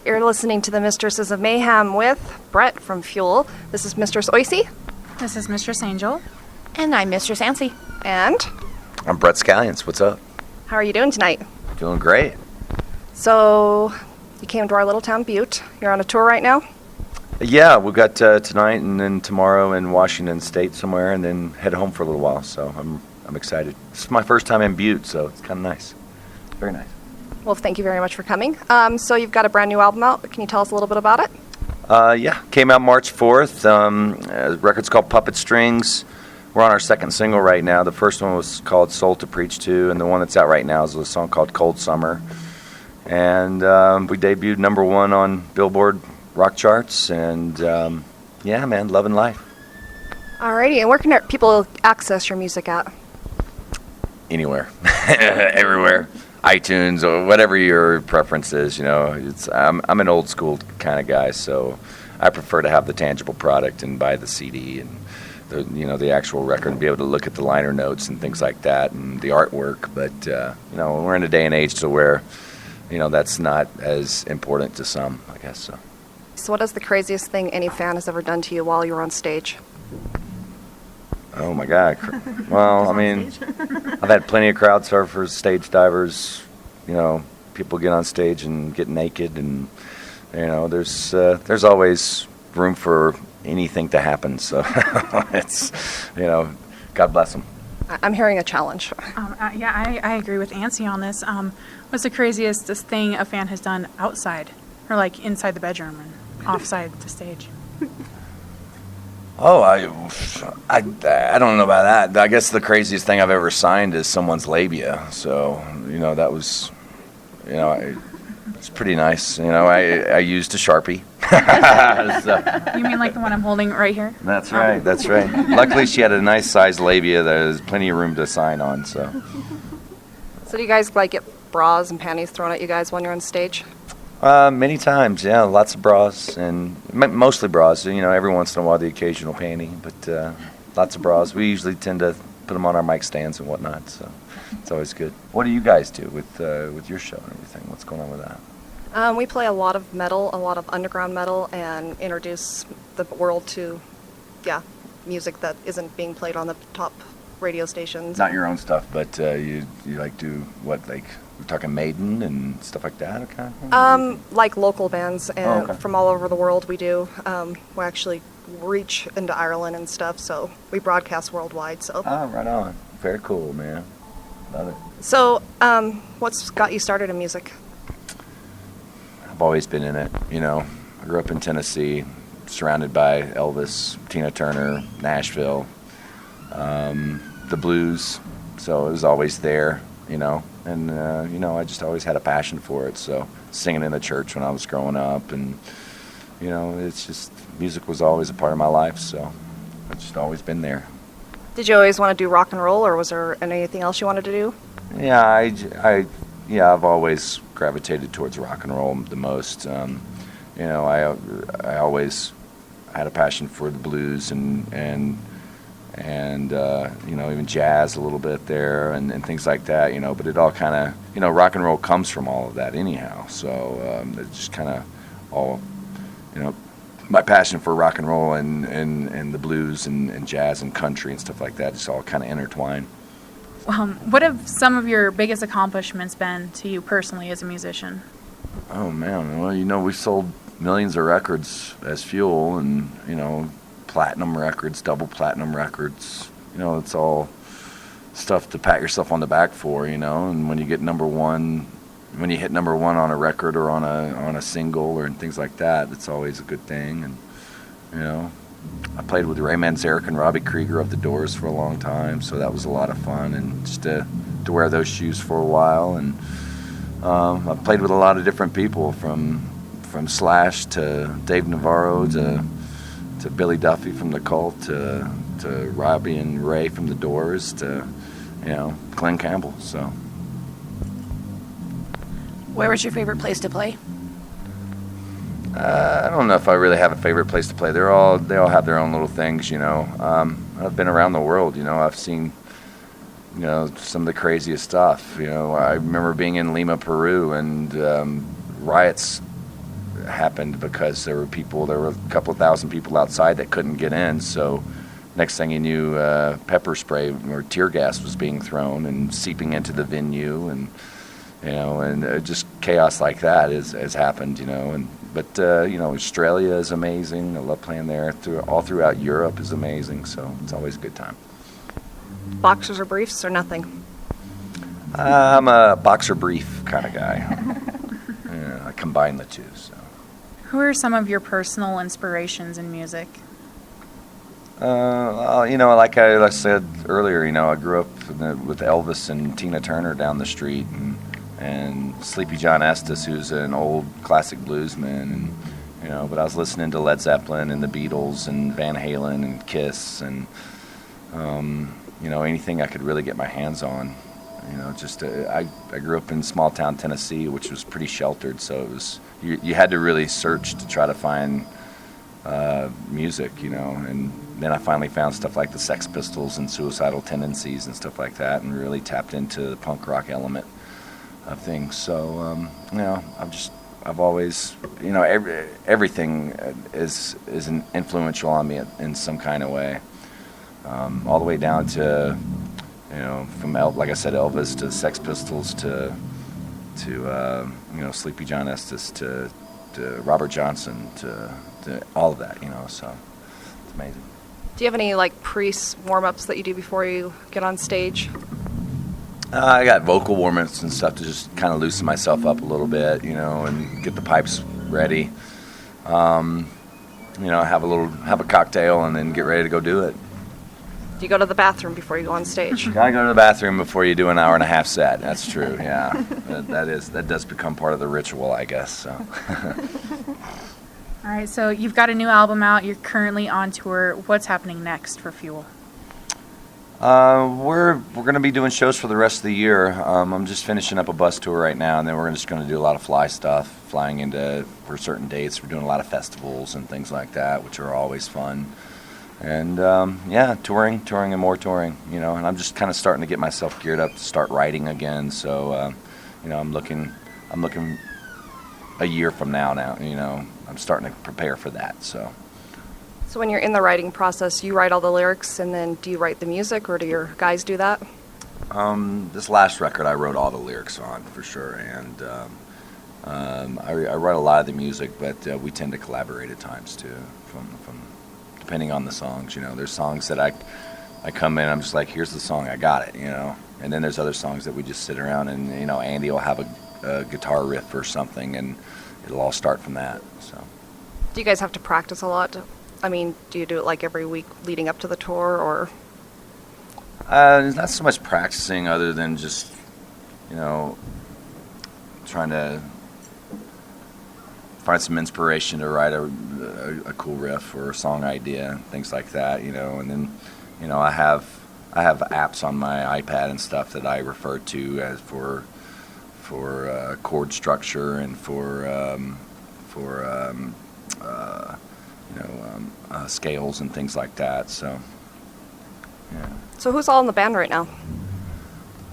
You're listening to the Mistresses of Mayhem with Brett from Fuel. This is Mistress Oicy. This is Mistress Angel. And I'm Mistress Nancy. And I'm Brett Scallions. What's up? How are you doing tonight? Doing great. So, you came to our little town, Butte. You're on a tour right now? Yeah, we've got tonight and then tomorrow in Washington State somewhere, and then head home for a little while. So I'm excited. This is my first time in Butte, so it's kind of nice. Very nice. Well, thank you very much for coming. So you've got a brand new album out. Can you tell us a little bit about it? Yeah, came out March 4th. The record's called Puppet Strings. We're on our second single right now. The first one was called Soul to Preach To, and the one that's out right now is a song called Cold Summer. And we debuted #1 on Billboard rock charts, and yeah, man, loving life. Alrighty, and where can people access your music at? Anywhere, everywhere, iTunes or whatever your preference is. You know, I'm an old school kind of guy, so I prefer to have the tangible product and buy the CD and the actual record and be able to look at the liner notes and things like that and the artwork. But we're in a day and age to where that's not as important to some, I guess. So what is the craziest thing any fan has ever done to you while you were on stage? Oh, my God. Well, I mean, I've had plenty of crowd surfers, stage divers, people get on stage and get naked, and, there's always room for anything to happen. So it's, God bless them. I'm hearing a challenge. Yeah, I agree with Nancy on this. What's the craziest thing a fan has done outside or like inside the bedroom and offside the stage? Oh, I don't know about that. I guess the craziest thing I've ever signed is someone's labia. So, that was, it's pretty nice. I used a Sharpie. You mean like the one I'm holding right here? That's right. Luckily, she had a nice sized labia. There's plenty of room to sign on. So do you guys get bras and panties thrown at you guys when you're on stage? Many times, yeah. Lots of bras, and mostly bras. Every once in a while the occasional panty, but lots of bras. We usually tend to put them on our mic stands and whatnot, so it's always good. What do you guys do with your show and everything? What's going on with that? We play a lot of metal, a lot of underground metal, and introduce the world to, music that isn't being played on the top radio stations. Not your own stuff, but you do what, like we're talking Maiden and stuff like that, okay? Like local bands and from all over the world. We do. We actually reach into Ireland and stuff, so we broadcast worldwide. So. Oh, right on. Very cool, man. Love it. So, what's got you started in music? I've always been in it. I grew up in Tennessee, surrounded by Elvis, Tina Turner, Nashville, the blues. So it was always there, and I just always had a passion for it. So singing in the church when I was growing up, and it's just music was always a part of my life. So it's just always been there. Did you always want to do rock and roll, or was there anything else you wanted to do? Yeah, I've always gravitated towards rock and roll the most. I always had a passion for the blues and even jazz a little bit there and things like that. But it all kind of rock and roll comes from all of that anyhow. So it just kind of all my passion for rock and roll and the blues and jazz and country and stuff like that just all kind of intertwine. What have some of your biggest accomplishments been to you personally as a musician? Oh, man. Well, we sold millions of records as Fuel and, platinum records, double platinum records. It's all stuff to pat yourself on the back for, and when you get #1, when you hit #1 on a record or on a single or things like that, it's always a good thing. And, I played with Ray Manzarek and Robbie Krieger of The Doors for a long time, so that was a lot of fun, and just to wear those shoes for a while. And I've played with a lot of different people, from Slash to Dave Navarro to Billy Duffy from The Cult to Robbie and Ray from The Doors to Glenn Campbell. So, where was your favorite place to play? I don't know if I really have a favorite place to play. They all have their own little things, I've been around the world, I've seen, some of the craziest stuff. I remember being in Lima, Peru, and riots happened because there were a couple of thousand people outside that couldn't get in. So next thing you knew, pepper spray or tear gas was being thrown and seeping into the venue, and just chaos like that has happened, But Australia is amazing. I love playing there. All throughout Europe is amazing. So it's always a good time. Boxers or briefs or nothing? I'm a boxer brief kind of guy. Yeah, I combine the two. So. Who are some of your personal inspirations in music? Like I said earlier, I grew up with Elvis and Tina Turner down the street, and Sleepy John Estes, who's an old classic bluesman, and but I was listening to Led Zeppelin and the Beatles and Van Halen and Kiss and anything I could really get my hands on. I grew up in small town Tennessee, which was pretty sheltered, so it was you had to really search to try to find music, and then I finally found stuff like the Sex Pistols and Suicidal Tendencies and stuff like that, and really tapped into the punk rock element of things. So I've always, everything is influential on me in some kind of way, all the way down to from like I said, Elvis to the Sex Pistols to Sleepy John Estes to Robert Johnson to all of that, so it's amazing. Do you have any warm-ups that you do before you get on stage? I got vocal warm-ups and stuff to just kind of loosen myself up a little bit, and get the pipes ready. Have a cocktail and then get ready to go do it. Do you go to the bathroom before you go on stage? Gotta go to the bathroom before you do an hour and a half set. That's true. Yeah, that does become part of the ritual, I guess. So. All right, so you've got a new album out. You're currently on tour. What's happening next for Fuel? We're going to be doing shows for the rest of the year. I'm just finishing up a bus tour right now, and then we're just going to do a lot of flying into for certain dates. We're doing a lot of festivals and things like that, which are always fun. And touring and more touring, and I'm just kind of starting to get myself geared up to start writing again. So, I'm looking a year from now, I'm starting to prepare for that. So when you're in the writing process, you write all the lyrics, and then do you write the music, or do your guys do that? This last record I wrote all the lyrics on for sure, and I write a lot of the music, but we tend to collaborate at times too, from depending on the songs. There's songs that I come in, I'm just like, here's the song, I got it, and then there's other songs that we just sit around and Andy will have a guitar riff or something, and it'll all start from that. So do you guys have to practice a lot? Do you do it every week leading up to the tour, or? Not so much practicing, other than just trying to find some inspiration to write a cool riff or a song idea, things like that, and then I have apps on my iPad and stuff that I refer to as for chord structure and for scales and things like that. So yeah. So who's all in the band right now?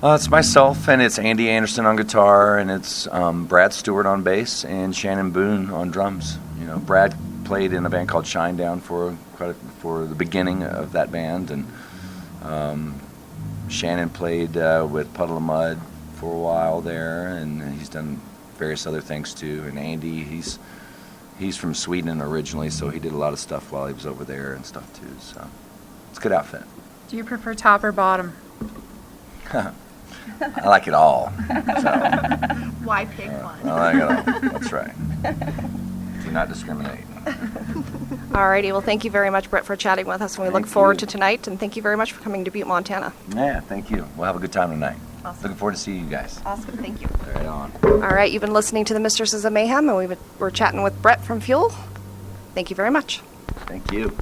It's myself, and it's Andy Anderson on guitar, and it's Brad Stewart on bass, and Shannon Boone on drums. Brad played in a band called Shinedown for the beginning of that band, and Shannon played with Puddle of Mud for a while there, and he's done various other things too. And Andy, he's from Sweden originally, so he did a lot of stuff while he was over there and stuff too. So it's a good outfit. Do you prefer top or bottom? I like it all. So, Why pick one? I like it all. That's right. Do not discriminate. Alrighty, well, thank you very much, Brett, for chatting with us, and we look forward to tonight, and thank you very much for coming to Butte, Montana. Yeah, thank you. We'll have a good time tonight. Awesome. Looking forward to seeing you guys. Awesome, thank you. Right on. Alright, you've been listening to the Mistresses of Mayhem, and we're chatting with Brett from Fuel. Thank you very much. Thank you.